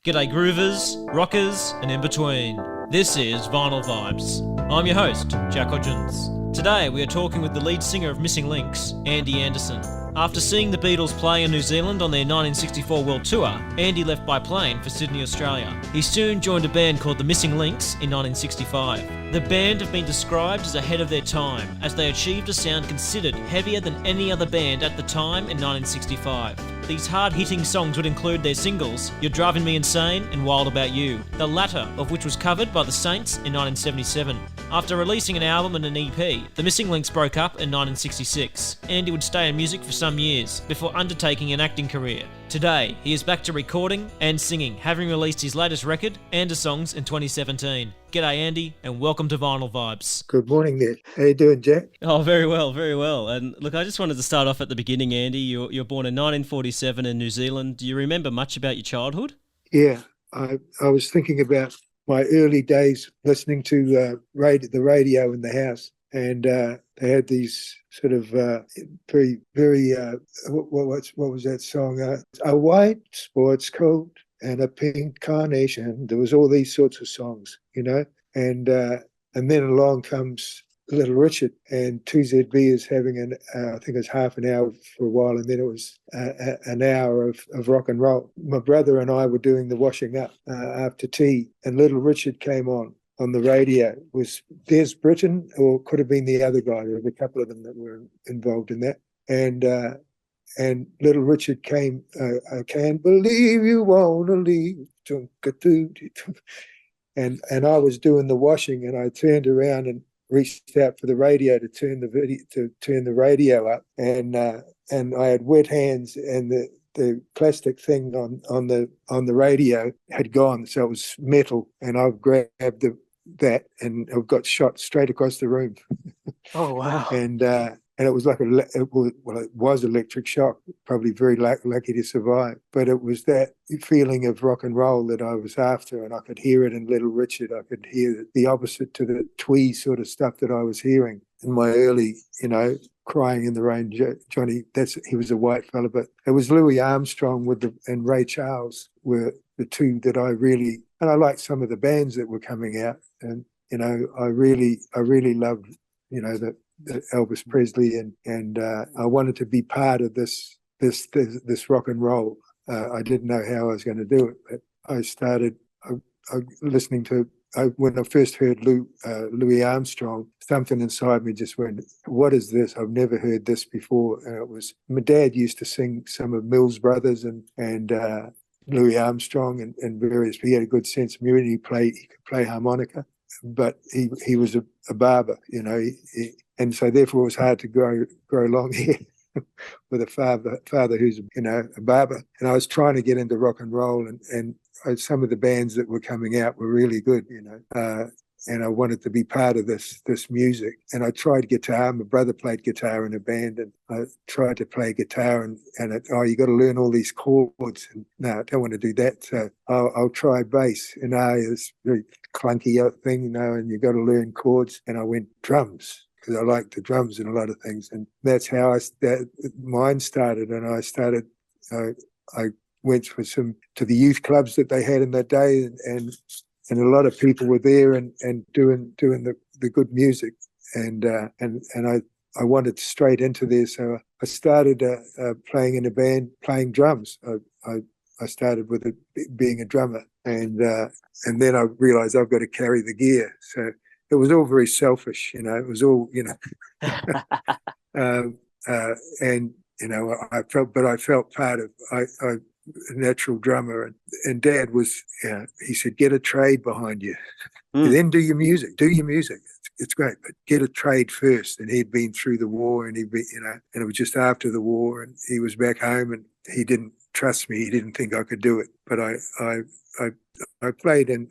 G'day groovers, rockers, and in between. This is Vinyl Vibes. I'm your host, Jack Hodgins. Today we are talking with the lead singer of Missing Links, Andy Anderson. After seeing the Beatles play in New Zealand on their 1964 World Tour, Andy left by plane for Sydney, Australia. He soon joined a band called the Missing Links in 1965. The band have been described as ahead of their time, as they achieved a sound considered heavier than any other band at the time in 1965. These hard-hitting songs would include their singles, You're Driving Me Insane and Wild About You, the latter of which was covered by the Saints in 1977. After releasing an album and an EP, the Missing Links broke up in 1966. Andy would stay in music for some years, before undertaking an acting career. Today, he is back to recording and singing, having released his latest record, Andersongs, in 2017. G'day Andy, and welcome to Vinyl Vibes. Good morning there. How you doing, Jack? Oh, very well, very well. And look, I just wanted to start off at the beginning, Andy. You're born in 1947 in New Zealand. Do you remember much about your childhood? Yeah, I was thinking about my early days listening to the radio in the house, and they had these sort of very what was that song? A white sports coat and a pink carnation. There was all these sorts of songs, you know, and then along comes Little Richard, and 2ZB is having I think it was half an hour for a while, and then it was an hour of rock and roll. My brother and I were doing the washing up after tea, and Little Richard came on the radio. Was There's Britain, or could have been the other guy. There were a couple of them that were involved in that. And Little Richard came, I can't believe you want to leave. And I was doing the washing, and I turned around and reached out for the radio to turn the radio up, and I had wet hands, and the plastic thing on the radio had gone, so it was metal, and I grabbed that, and it got shot straight across the room. Oh wow! And it was like it was electric shock. Probably very lucky to survive. But it was that feeling of rock and roll that I was after, and I could hear it in Little Richard. I could hear the opposite to the twee sort of stuff that I was hearing in my early, Crying in the Rain. Johnny, he was a white fella, but it was Louis Armstrong and Ray Charles were the two that I really, and I liked some of the bands that were coming out, and I really loved the Elvis Presley, and I wanted to be part of this rock and roll. I didn't know how I was going to do it, but I started listening to. When I first heard Louis Armstrong, something inside me just went, "What is this? I've never heard this before." And it was my dad used to sing some of Mills Brothers and Louis Armstrong and various. He had a good sense of music. He could play harmonica, but he was a barber, and so therefore it was hard to grow long hair with a father who's a barber. And I was trying to get into rock and roll, and some of the bands that were coming out were really good, and I wanted to be part of this music. And I tried guitar. My brother played guitar in a band, and I tried to play guitar, and you got to learn all these chords. And no, I don't want to do that. So I'll try bass. And it's a very clunky thing, and you got to learn chords. And I went drums, because I like the drums in a lot of things. And that's how mine started. And I went to the youth clubs that they had in that day, and a lot of people were there and doing the good music, and I wanted straight into there, so I started playing in a band, playing drums. I started with being a drummer, and then I realized I've got to carry the gear. So it was all very selfish, It was all, and I felt part of a natural drummer, and Dad was, he said, get a trade behind you, then do your music. It's great, but get a trade first. And he'd been through the war, and and it was just after the war, and he was back home, and he didn't trust me. He didn't think I could do it, but I played in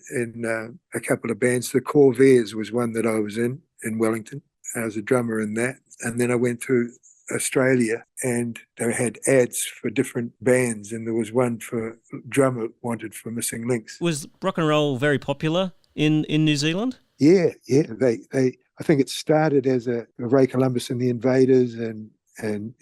a couple of bands. The Corvairs was one that I was in Wellington. I was a drummer in that, and then I went to Australia, and they had ads for different bands, and there was one for drummer wanted for Missing Links. Was rock and roll very popular in New Zealand? Yeah. They I think it started as a Ray Columbus and the Invaders, and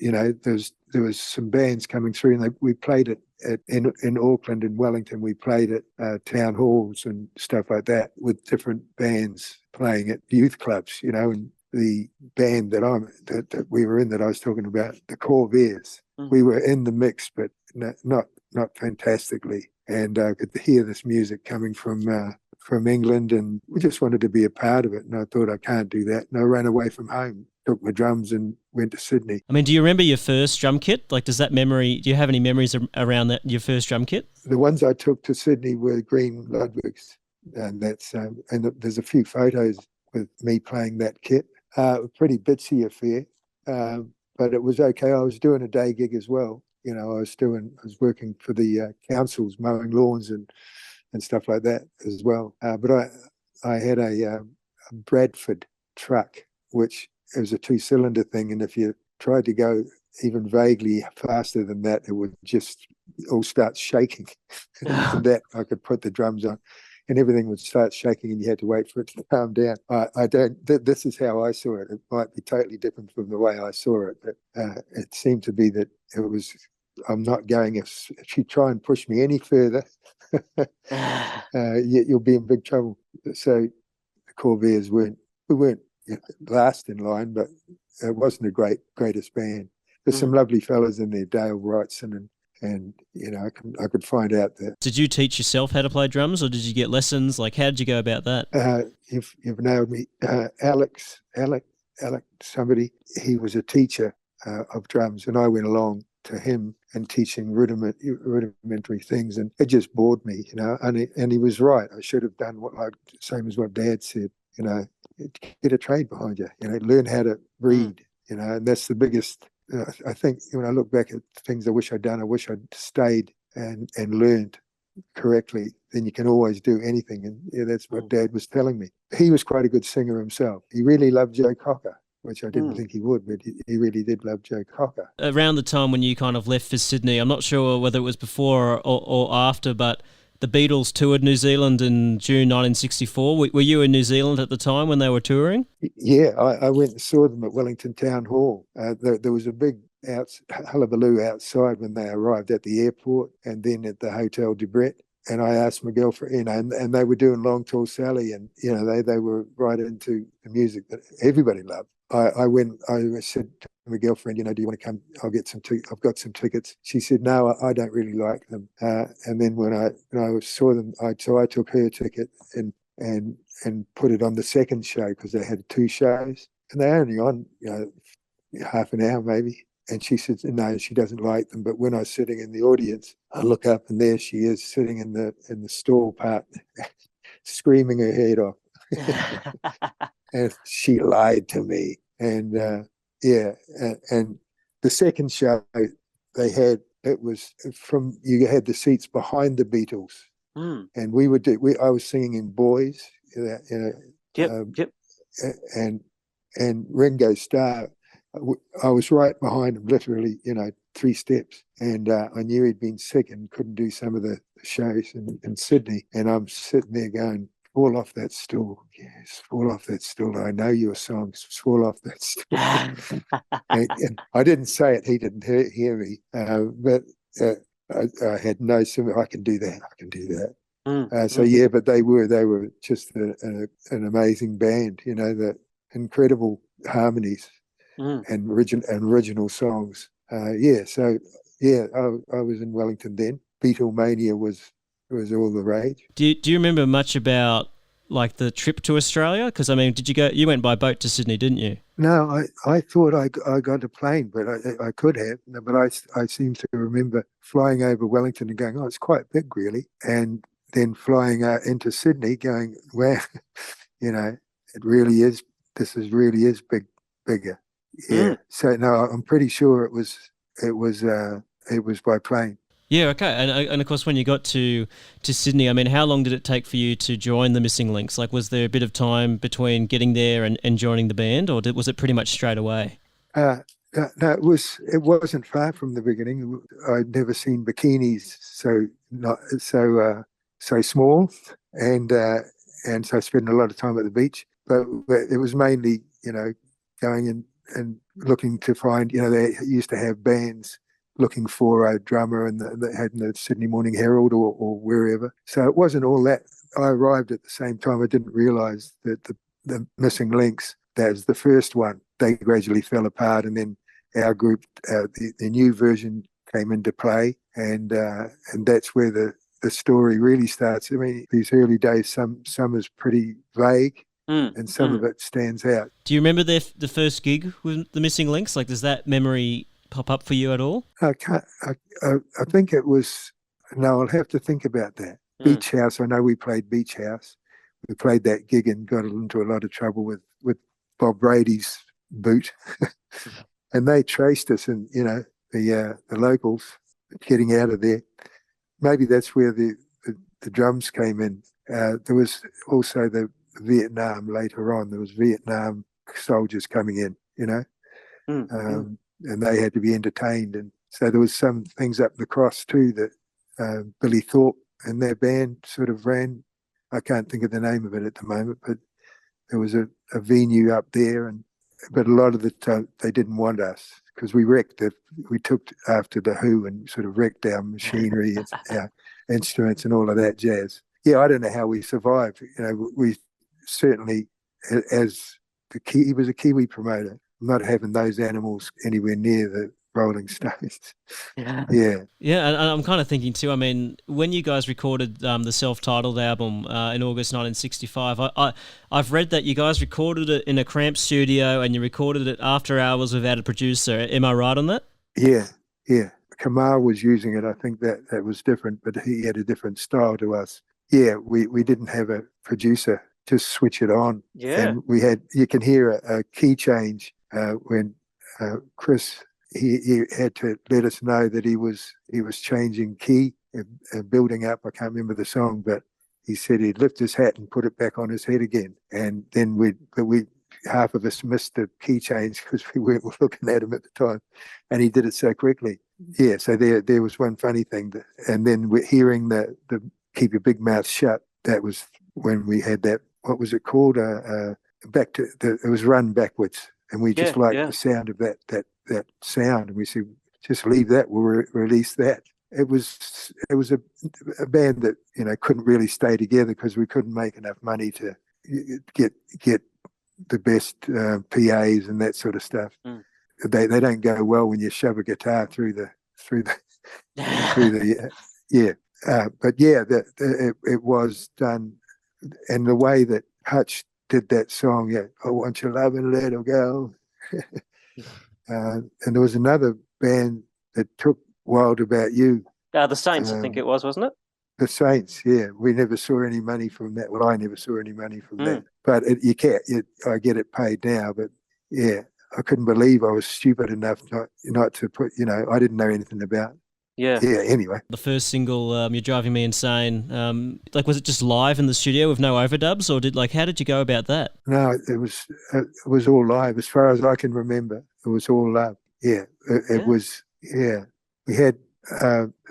there was some bands coming through, and we played it in Auckland and Wellington, we played at town halls and stuff like that with different bands playing at youth clubs, and the band that we were in, that I was talking about, the Corvairs, we were in the mix, but not fantastically. And I could hear this music coming from England, and we just wanted to be a part of it. And I thought, I can't do that. And I ran away from home, took my drums and went to Sydney. I mean, do you remember your first drum kit? Like, do you have any memories around that, your first drum kit? The ones I took to Sydney were green Ludwigs. And there's a few photos with me playing that kit. A pretty bitsy affair, but it was okay. I was doing a day gig as well. I was working for the councils, mowing lawns and stuff like that as well. But I had a Bradford truck, which it was a 2-cylinder thing, and if you tried to go even vaguely faster than that, it would just all start shaking. And that I could put the drums on, and everything would start shaking, and you had to wait for it to calm down. This is how I saw it. It might be totally different from the way I saw it, but it seemed to be that it was, I'm not going, if you try and push me any further, you'll be in big trouble. So the Corvairs weren't last in line, but it wasn't the greatest band. There's some lovely fellas in there, Dale Wrightson, and I could find out that. Did you teach yourself how to play drums, or did you get lessons? Like, how did you go about that? You've nailed me. Alex, somebody, he was a teacher of drums, and I went along to him and teaching rudimentary things, and it just bored me, and he was right. I should have done same as what Dad said, get a trade behind you, learn how to read, and that's the biggest. I think when I look back at things I wish I'd done, I wish I'd stayed and learned correctly. Then you can always do anything, and that's what Dad was telling me. He was quite a good singer himself. He really loved Joe Cocker, which I didn't think he would, but he really did love Joe Cocker. Around the time when you kind of left for Sydney, I'm not sure whether it was before or after, but the Beatles toured New Zealand in June 1964. Were you in New Zealand at the time when they were touring? Yeah, I went and saw them at Wellington Town Hall. There was a big hullabaloo outside when they arrived at the airport and then at the Hotel de Brett. And I asked my girlfriend, and they were doing Long Tall Sally, and they were right into the music that everybody loved. I said to my girlfriend, do you want to come? I've got some tickets. She said, no, I don't really like them. And then when I saw them, I took her ticket and put it on the second show, because they had 2 shows, and they're only on half an hour maybe. And she said, no, she doesn't like them. But when I was sitting in the audience, I look up, and there she is sitting in the stall part, screaming her head off. And she lied to me. And and the second show they had, it was you had the seats behind the Beatles, and I was singing in Boys, Yep. And Ringo Starr, I was right behind him, literally, 3 steps, and I knew he'd been sick and couldn't do some of the shows in Sydney, and I'm sitting there going, fall off that stool. Yes, fall off that stool. I know your songs. Fall off that stool. and I didn't say it. He didn't hear me. But I had no similar. I can do that. I can do that. So yeah, but they were just an amazing band. The incredible harmonies and original songs. So I was in Wellington then. Beatlemania was all the rage. Do you remember much about like the trip to Australia? Because I mean, you went by boat to Sydney, didn't you? No, I thought I got a plane, but I could have. But I seem to remember flying over Wellington and going, oh, it's quite big, really. And then flying into Sydney, going, wow, it really is. Really is bigger. Yeah. So no, I'm pretty sure it was by plane. Yeah, okay. And of course, when you got to Sydney, I mean, how long did it take for you to join the Missing Links? Like, was there a bit of time between getting there and joining the band, or was it pretty much straight away? No, it wasn't far from the beginning. I'd never seen bikinis so small, and so I spent a lot of time at the beach. But it was mainly, going in and looking to find, they used to have bands looking for a drummer and that had in the Sydney Morning Herald or wherever. So it wasn't all that. I arrived at the same time. I didn't realise that the Missing Links, that was the first one. They gradually fell apart, and then our group, the new version came into play, and that's where the story really starts. I mean, these early days, some is pretty vague, and some of it stands out. Do you remember the first gig with the Missing Links? Like, does that memory pop up for you at all? I can't. I think it was. No, I'll have to think about that. Beach House. I know we played Beach House. We played that gig and got into a lot of trouble with Bob Brady's boot, and they traced us, and the locals getting out of there. Maybe that's where the drums came in. There was also the Vietnam later on. There was Vietnam soldiers coming in, and they had to be entertained. And so there was some things up the cross too that Billy Thorpe and their band sort of ran. I can't think of the name of it at the moment, but there was a venue up there, but a lot of the time they didn't want us because we took after the Who and sort of wrecked our machinery and our instruments and all of that jazz. Yeah, I don't know how we survived. We certainly, he was a Kiwi promoter, not having those animals anywhere near the Rolling Stones. Yeah, and I'm kind of thinking too, I mean, when you guys recorded the self-titled album in August 1965, I've read that you guys recorded it in a cramped studio and you recorded it after hours without a producer. Am I right on that? Yeah. Kamar was using it. I think that was different, but he had a different style to us. Yeah, we didn't have a producer, just switch it on. Yeah. And you can hear a key change when Chris... He had to let us know that he was changing key and building up. I can't remember the song, but he said he'd lift his hat and put it back on his head again. And then half of us missed the key change because we weren't looking at him at the time, and he did it so quickly. Yeah, so there was one funny thing, and then we're hearing the "Keep Your Big Mouth Shut." That was when we had that. What was it called? It was Run Backwards, and we just liked the sound of that sound, and we said, just leave that, we'll release that. It was a band that couldn't really stay together because we couldn't make enough money to get the best PAs and that sort of stuff. They don't go well when you shove a guitar through the but yeah, it was done, and the way that Hutch did that song, I want your love and let her go. And there was another band that took Wild About You. The Saints, I think it was, wasn't it? The Saints, yeah. We never saw any money from that. Well, I never saw any money from that. But I get it paid now. But yeah, I couldn't believe I was stupid enough not to put, I didn't know anything about. Yeah. Anyway. The first single, You're Driving Me Insane, was it just live in the studio with no overdubs, or how did you go about that? No, it was all live. As far as I can remember, it was all live. Yeah, it was, we had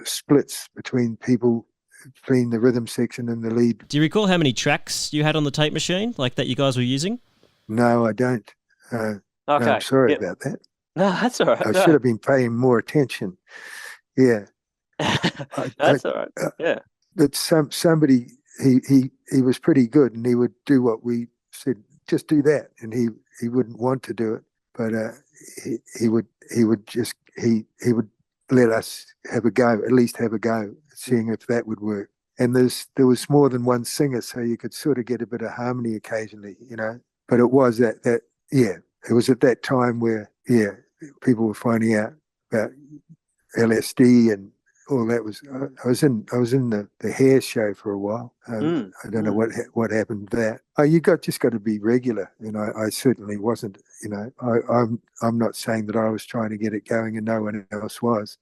splits between the rhythm section and the lead. Do you recall how many tracks you had on the tape machine, that you guys were using? No, I don't. Okay. No, I'm sorry about that. No, that's all right. I should have been paying more attention. Yeah. That's all right. Yeah. But somebody, he was pretty good, and he would do what we said, just do that. And he wouldn't want to do it, but he would let us have a go, at least have a go, seeing if that would work. And there was more than one singer, so you could sort of get a bit of harmony occasionally, But it was it was at that time where, people were finding out about LSD and all that. I was in the hair show for a while. I don't know what happened to that. You just got to be regular, and I certainly wasn't. I'm not saying that I was trying to get it going and no one else was.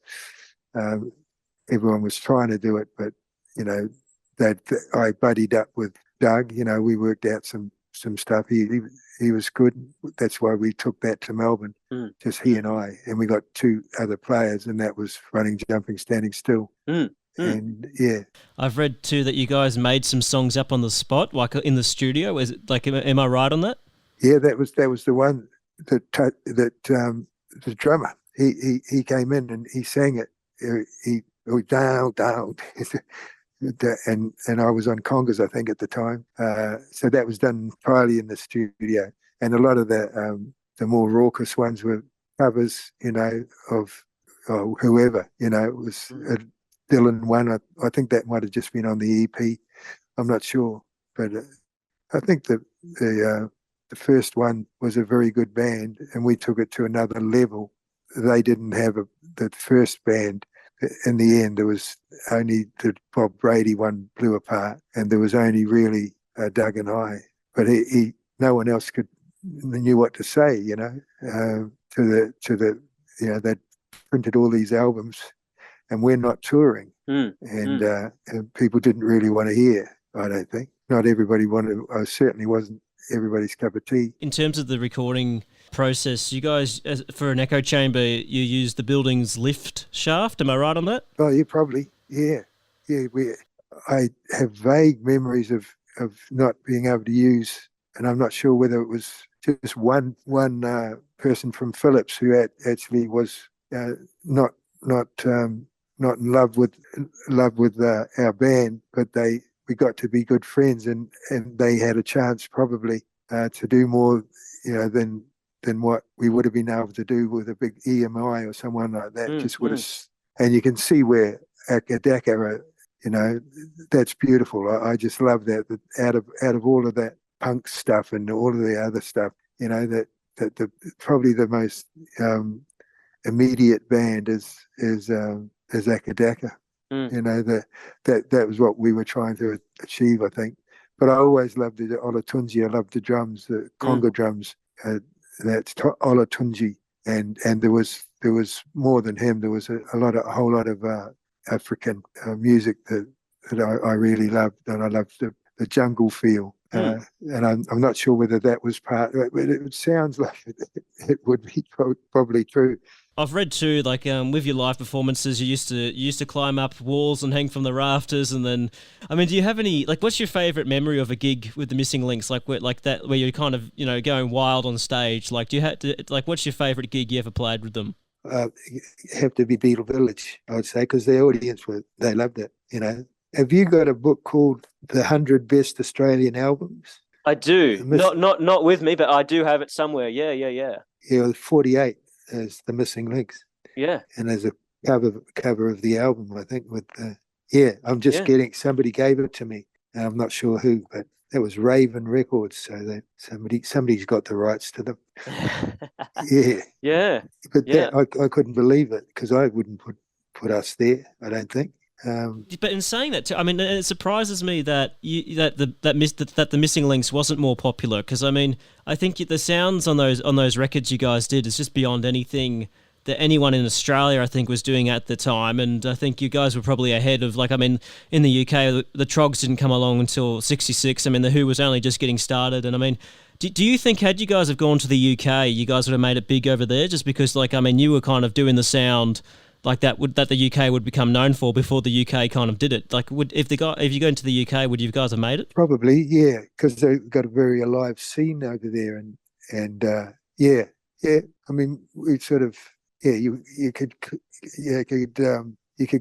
Everyone was trying to do it, but I buddied up with Doug. We worked out some stuff. He was good. That's why we took that to Melbourne, just he and I. And we got two other players, and that was Running, Jumping, Standing Still. And yeah. I've read too that you guys made some songs up on the spot, like in the studio. Is it am I right on that? Yeah, that was the one that the drummer, he came in and he sang it. He down, down. And I was on congas, I think, at the time. So that was done entirely in the studio, and a lot of the more raucous ones were covers, of whoever. It was Dylan one. I think that might have just been on the EP. I'm not sure, but I think the first one was a very good band, and we took it to another level. They didn't have the first band. In the end, there was only the Bob Brady one blew apart, and there was only really Doug and I. But no one else knew what to say, to the they printed all these albums, and we're not touring, and people didn't really want to hear. I don't think. Not everybody wanted. I certainly wasn't everybody's cup of tea. In terms of the recording process, you guys, for an echo chamber, you use the building's lift shaft. Am I right on that? Oh, you probably, yeah. I have vague memories of not being able to use, and I'm not sure whether it was just one person from Phillips who actually was not in love with our band, but we got to be good friends, and they had a chance probably to do more, than what we would have been able to do with a big EMI or someone like that. Just would have, and you can see where Akadaka, that's beautiful. I just love that out of all of that punk stuff and all of the other stuff, that the probably the most immediate band is Akadaka. That was what we were trying to achieve, I think. But I always loved the Olatunji. I loved the drums, the conga drums. That's Olatunji, and there was more than him. There was a whole lot of African music that I really loved, and I loved the jungle feel. And I'm not sure whether that was part. It sounds like it would be probably true. I've read too, like with your live performances, you used to climb up walls and hang from the rafters, and then, do you have any, like, what's your favourite memory of a gig with the Missing Links, like where you're kind of going wild on stage? Like, do you have to, like, what's your favourite gig you ever played with them? Have to be Beatle Village, I would say, because the audience they loved it. Have you got a book called The 100 Best Australian Albums? I do. Not with me, but I do have it somewhere. Yeah. Yeah, 48 is The Missing Links. Yeah. And there's a cover of the album, I think, with I'm just getting, somebody gave it to me, and I'm not sure who, but that was Raven Records, so that somebody's got the rights to them. Yeah. But I couldn't believe it, because I wouldn't put us there, I don't think. But in saying that, it surprises me that the Missing Links wasn't more popular, because I think the sounds on those records you guys did is just beyond anything that anyone in Australia, I think, was doing at the time. And I think you guys were probably ahead of, in the UK, the Trogs didn't come along until '66. The Who was only just getting started. And do you think, had you guys have gone to the UK, you guys would have made it big over there, just because, you were kind of doing the sound like that the UK would become known for before the UK kind of did it? Like, if you go into the UK, would you guys have made it? Probably, yeah, because they've got a very alive scene over there, and we sort of, you could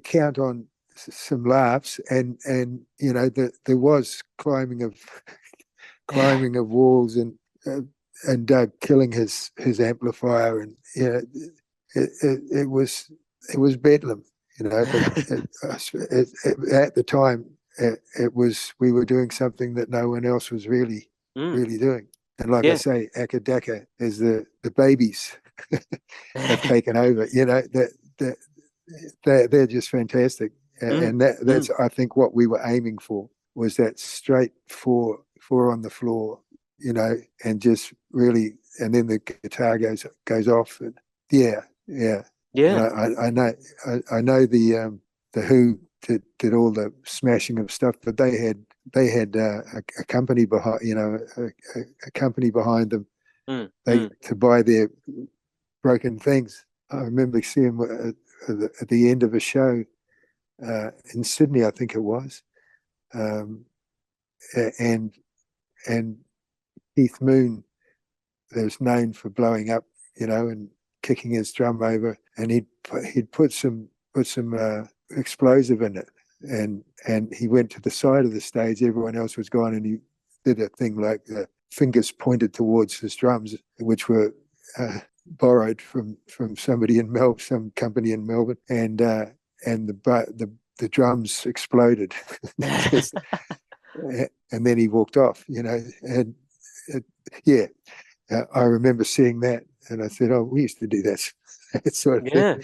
count on some laughs, and there was climbing of walls, and Doug killing his amplifier, and it was bedlam, but at the time we were doing something that no one else was really doing. And like I say, Akadaka is the babies have taken over. They're just fantastic, and that's I think what we were aiming for, was that straight four on the floor, and just really, and then the guitar goes off, and yeah. And I know the Who did all the smashing of stuff, but they had a company behind, a company behind them, to buy their broken things. I remember seeing them at the end of a show in Sydney, I think it was, and Keith Moon, was known for blowing up, and kicking his drum over, and he'd put some explosive in it, and he went to the side of the stage. Everyone else was gone, and he did a thing like fingers pointed towards his drums, which were borrowed from somebody in some company in Melbourne, and the drums exploded. And then he walked off, and I remember seeing that, and I said, "Oh, we used to do that, that sort of thing."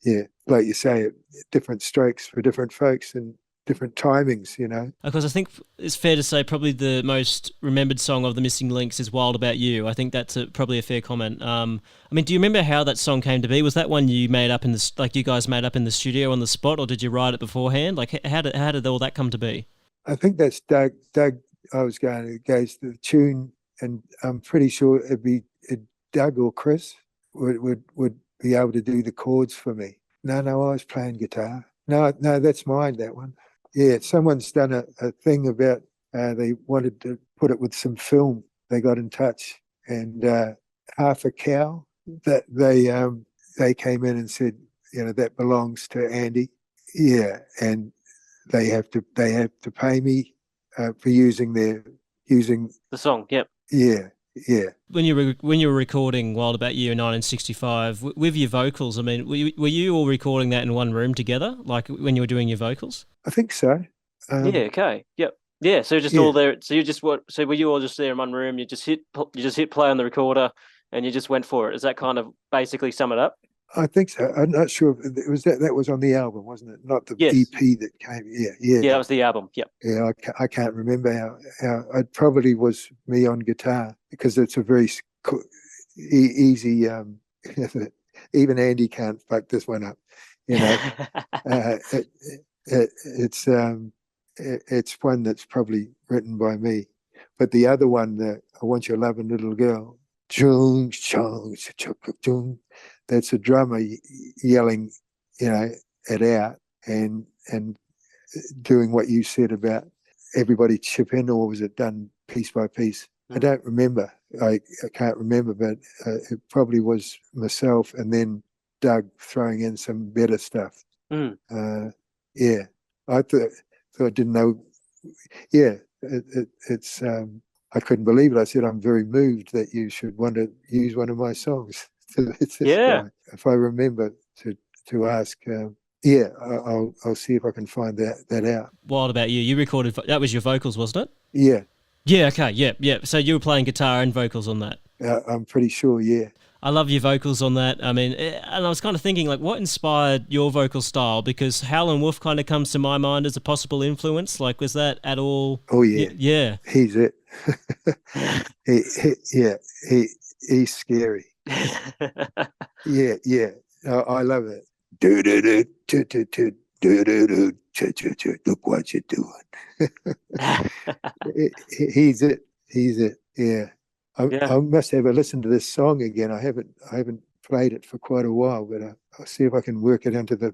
Yeah. Like you say, different strokes for different folks and different timings, Because I think it's fair to say probably the most remembered song of the Missing Links is "Wild About You." I think that's probably a fair comment. I mean, do you remember how that song came to be? Was that one you made up you guys made up in the studio on the spot, or did you write it beforehand? Like, how did all that come to be? I think that's Doug. I was going to gauge the tune, and I'm pretty sure it'd be Doug or Chris would be able to do the chords for me. No, I was playing guitar. No, that's mine, that one. Yeah, someone's done a thing about they wanted to put it with some film. They got in touch, and Half a Cow, that they came in and said, that belongs to Andy. Yeah, and they have to pay me for using the song. Yep. Yeah. When you were recording "Wild About You" in 1965 with your vocals, I mean, were you all recording that in one room together, like when you were doing your vocals? I think so. Yeah. Okay. Yep. Yeah. So just all there. So So were you all just there in one room? You just hit play on the recorder, and you just went for it. Is that kind of basically sum it up? I think so. I'm not sure if it was that was on the album, wasn't it? Not the EP that came. Yeah. Yeah, that was the album. Yep. Yeah, I can't remember how it probably was me on guitar, because it's a very easy. Even Andy can't fuck this one up. It's one that's probably written by me, but the other one, "I Want Your Loving Little Girl," that's a drummer yelling, it out and doing what you said about everybody chip in, or was it done piece by piece? I don't remember. I can't remember, but it probably was myself and then Doug throwing in some better stuff. Yeah, I thought I didn't know. Yeah, it's. I couldn't believe it. I said, "I'm very moved that you should want to use one of my songs." Yeah. If I remember to ask, I'll see if I can find that out. "Wild About You." You recorded that was your vocals, wasn't it? Yeah. Yeah. Okay. Yeah. So you were playing guitar and vocals on that. I'm pretty sure. Yeah. I love your vocals on that. I mean, and I was kind of thinking, like, what inspired your vocal style? Because Howlin' Wolf kind of comes to my mind as a possible influence. Like, was that at all? Oh yeah. Yeah. He's it. He's scary. Yeah. I love it. Look what you're doing. He's it. Yeah. I must have a listen to this song again. I haven't played it for quite a while, but I'll see if I can work it into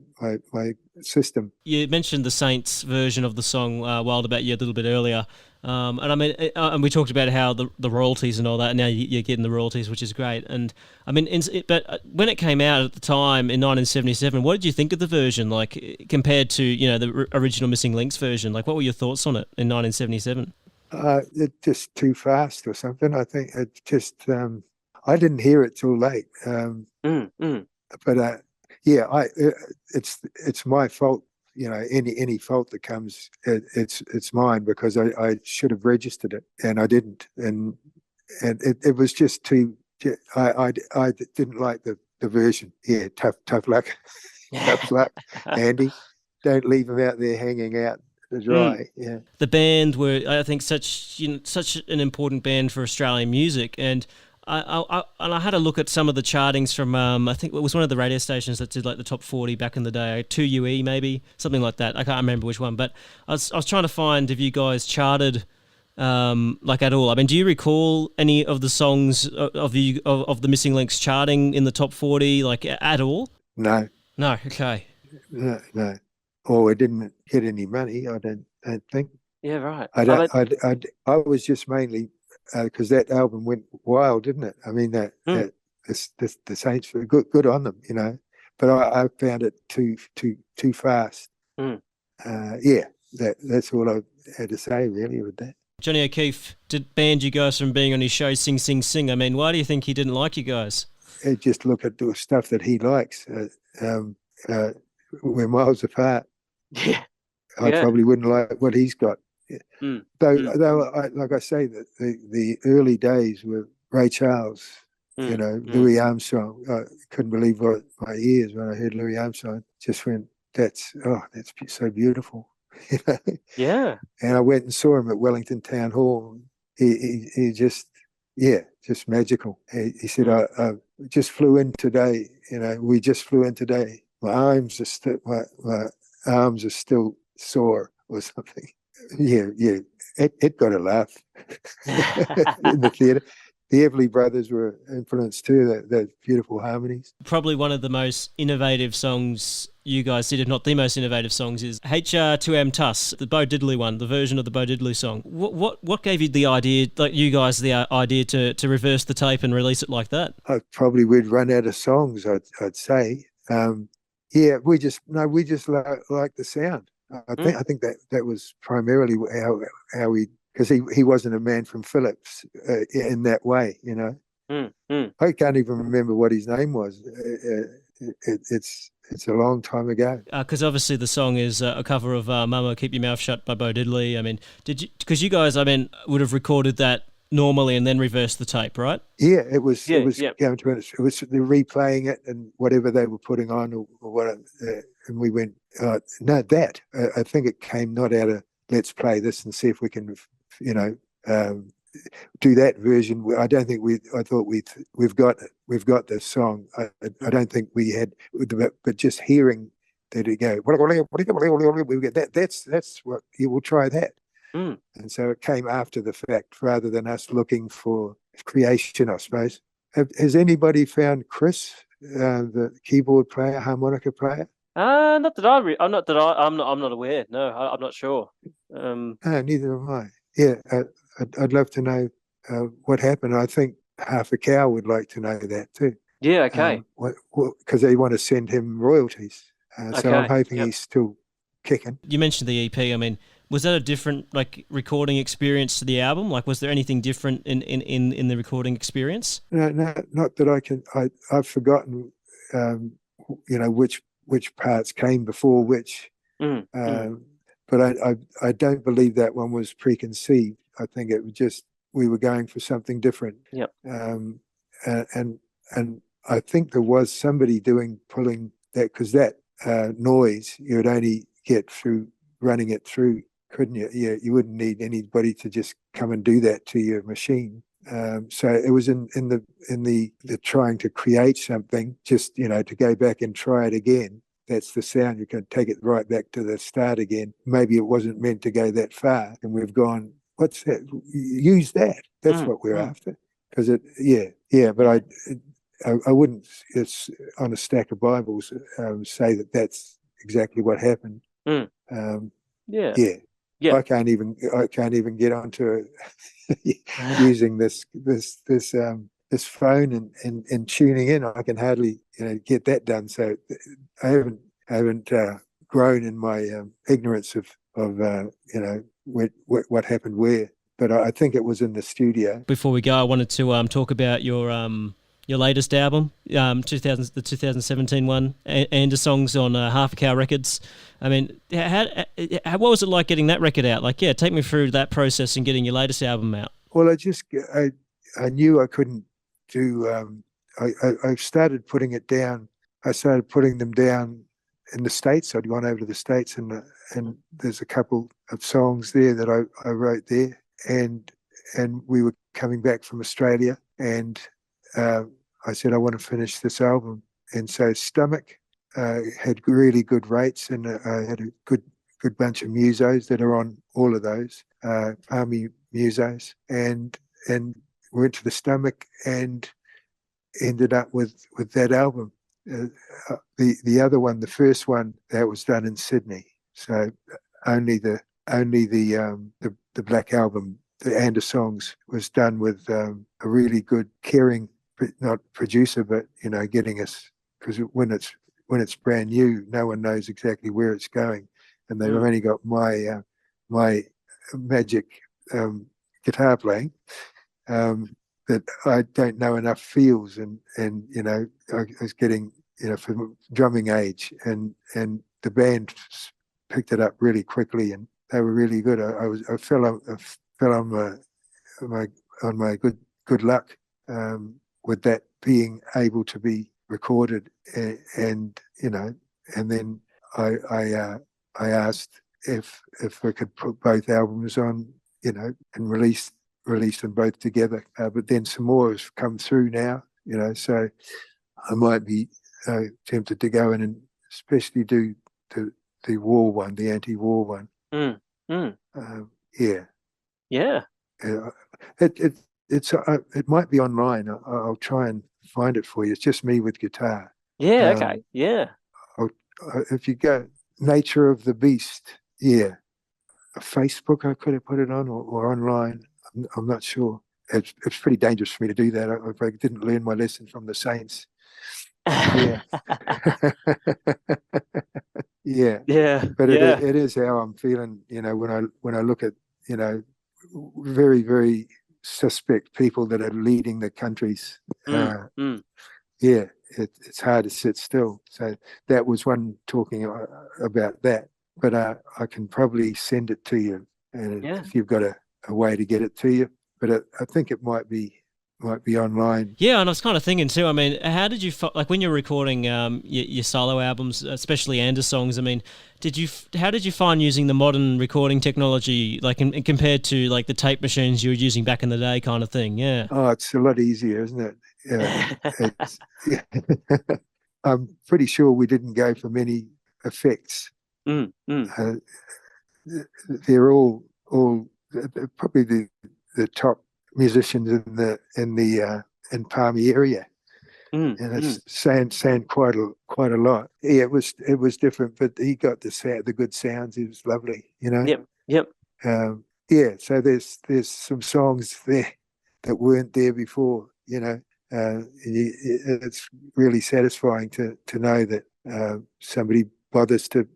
my system. You mentioned the Saints version of the song "Wild About You" a little bit earlier, and I mean, and we talked about how the royalties and all that. And now you're getting the royalties, which is great. And I mean, but when it came out at the time in 1977, what did you think of the version? Like, compared to the original Missing Links version? Like, what were your thoughts on it in 1977? It's just too fast or something. I think it just I didn't hear it till late. But it's my fault. Any fault that comes, it's mine, because I should have registered it and I didn't, and it was just too. I didn't like the version. Yeah, tough luck, tough luck, Andy. Don't leave him out there hanging out to dry. Yeah. The band were, I think, such an important band for Australian music, and I had a look at some of the chartings from I think it was one of the radio stations that did like the top 40 back in the day, 2UE maybe, something like that. I can't remember which one, but I was trying to find if you guys charted like at all. I mean, do you recall any of the songs of the Missing Links charting in the top 40 like at all? No. Okay. No. Or it didn't get any money. I don't think. Yeah, right. I was just mainly because that album went wild, didn't it? I mean that the Saints were good on them, you know. But I found it too fast. Yeah, that's all I had to say really with that. Johnny O'Keefe did banned you guys from being on his show Sing Sing Sing. I mean, why do you think he didn't like you guys? Just look at the stuff that he likes. We're miles apart. Yeah. I probably wouldn't like what he's got. Though, like I say, that the early days were Ray Charles, you know, Louis Armstrong. I couldn't believe my ears when I heard Louis Armstrong. Just went, that's so beautiful. You know? Yeah. And I went and saw him at Wellington Town Hall. He just magical. He said, I just flew in today. You know, we just flew in today. My arms are still sore or something. Yeah. It got a laugh in the theatre. The Everly Brothers were influenced too, those beautiful harmonies. Probably one of the most innovative songs you guys did, if not the most innovative songs, is HR2M Tuss, the Bo Diddley one, the version of the Bo Diddley song. What gave you the idea, like you guys, the idea to reverse the tape and release it like that? We'd run out of songs, I'd say. Yeah, we just like the sound. I think that was primarily how we, because he wasn't a man from Phillips in that way, you know. I can't even remember what his name was. It's a long time ago. Because obviously the song is a cover of "Mama Keep Your Mouth Shut" by Bo Diddley. I mean, because you guys, would have recorded that normally and then reversed the tape, right? Yeah, it was going to it. It was replaying it and whatever they were putting on or what, and we went, no, that. I think it came not out of let's play this and see if we can, you know, do that version. I don't think I thought we've got this song. I don't think we had, but just hearing that it go, we get that's what you will try that. And so it came after the fact rather than us looking for creation, I suppose. Has anybody found Chris, the keyboard player, harmonica player? Not that I'm not aware. No, I'm not sure. Neither am I. Yeah, I'd love to know what happened. I think Half a Cow would like to know that too. Yeah, okay. Because they want to send him royalties. So I'm hoping he's still kicking. You mentioned the EP. I mean, was that a different recording experience to the album? Like, was there anything different in the recording experience? No, not that I can. I've forgotten, you know, which parts came before which. But I don't believe that one was preconceived. I think it was just we were going for something different. Yep. And I think there was somebody pulling that, because that noise you would only get through running it through, couldn't you? Yeah, you wouldn't need anybody to just come and do that to your machine. So it was in the trying to create something, just, you know, to go back and try it again. That's the sound. You can take it right back to the start again. Maybe it wasn't meant to go that far, and we've gone, what's that? Use that. That's what we're after. Because but I wouldn't, it's on a stack of Bibles, say that's exactly what happened. Yeah. I can't even get onto using this phone and tuning in. I can hardly, you know, get that done. So I haven't grown in my ignorance of you know, what happened where. But I think it was in the studio. Before we go, I wanted to talk about your latest album, the 2017 one, Andersongs on Half a Cow Records. I mean, what was it like getting that record out? Like, yeah, take me through that process and getting your latest album out. Well, I knew I couldn't do. I started putting it down. I started putting them down in the States. I'd gone over to the States, and there's a couple of songs there that I wrote there, and we were coming back from Australia, and I said I want to finish this album, and so Stomach had really good rates, and I had a good bunch of musos that are on all of those, army musos, and went to the Stomach and ended up with that album. The other one, the first one, that was done in Sydney, so only the Black Album, the Andersongs, was done with a really good, caring not producer, but getting us, because when it's brand new, no one knows exactly where it's going, and they've only got my magic guitar playing, that I don't know enough feels, and I was getting from drumming age, and the band picked it up really quickly, and they were really good. I fell on my good luck with that being able to be recorded, and then I asked if we could put both albums on, and release them both together. But then some more has come through now, so I might be tempted to go in and especially do the war one, the anti-war one. Yeah. It might be online. I'll try and find it for you. It's just me with guitar. Yeah. Okay. Yeah. If you go Nature of the Beast, Facebook, I could have put it on, or online. I'm not sure. It's pretty dangerous for me to do that. I didn't learn my lesson from the Saints. Yeah. Yeah. But it is how I'm feeling. When I look at very, very suspect people that are leading the countries. It's hard to sit still. So that was one talking about that. But I can probably send it to you, and if you've got a way to get it to you. But I think it might be online. Yeah, and I was kind of thinking too, I mean, how did you, like when you're recording your solo albums, especially Andersongs, I mean, how did you find using the modern recording technology, like compared to like the tape machines you were using back in the day kind of thing? Yeah. Oh, it's a lot easier, isn't it? I'm pretty sure we didn't go for many effects. They're all probably the top musicians in Palmy area, and it's saying quite a lot. Yeah, it was different, but he got the good sounds. It was lovely, Yep. So there's some songs there that weren't there before, it's really satisfying to know that somebody bothers to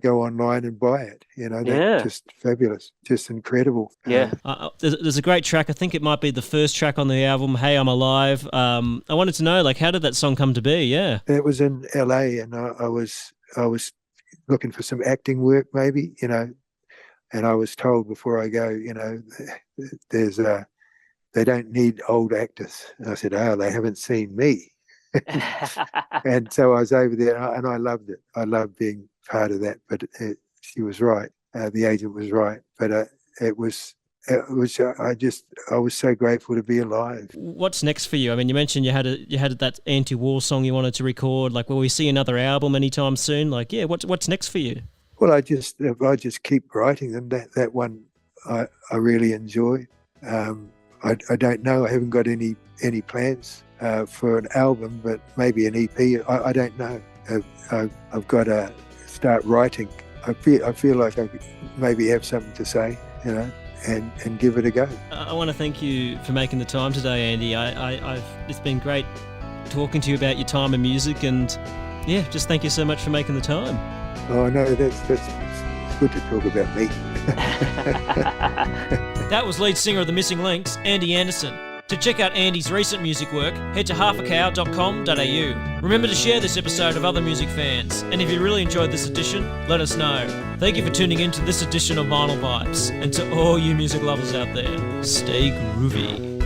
go online and buy it. That's just fabulous, just incredible. Yeah. There's a great track. I think it might be the first track on the album, Hey, I'm Alive. I wanted to know, like, how did that song come to be? Yeah. It was in LA, and I was looking for some acting work, maybe, and I was told before I go, they don't need old actors. And I said, oh, they haven't seen me. And so I was over there, and I loved it. I loved being part of that. But she was right. The agent was right. But I was so grateful to be alive. What's next for you? I mean, you mentioned you had that anti-war song you wanted to record. Like, will we see another album anytime soon? Like, what's next for you? Well, I just keep writing them. That one I really enjoy. I don't know. I haven't got any plans for an album, but maybe an EP. I don't know. I've got to start writing. I feel like I could maybe have something to say, and give it a go. I want to thank you for making the time today, Andy. It's been great talking to you about your time in music, and just thank you so much for making the time. Oh no, that's good to talk about me. That was lead singer of the Missing Links, Andy Anderson. To check out Andy's recent music work, head to halfacow.com.au. Remember to share this episode of other music fans, and if you really enjoyed this edition, let us know. Thank you for tuning in to this edition of Vinyl Vibes, and to all you music lovers out there, stay groovy.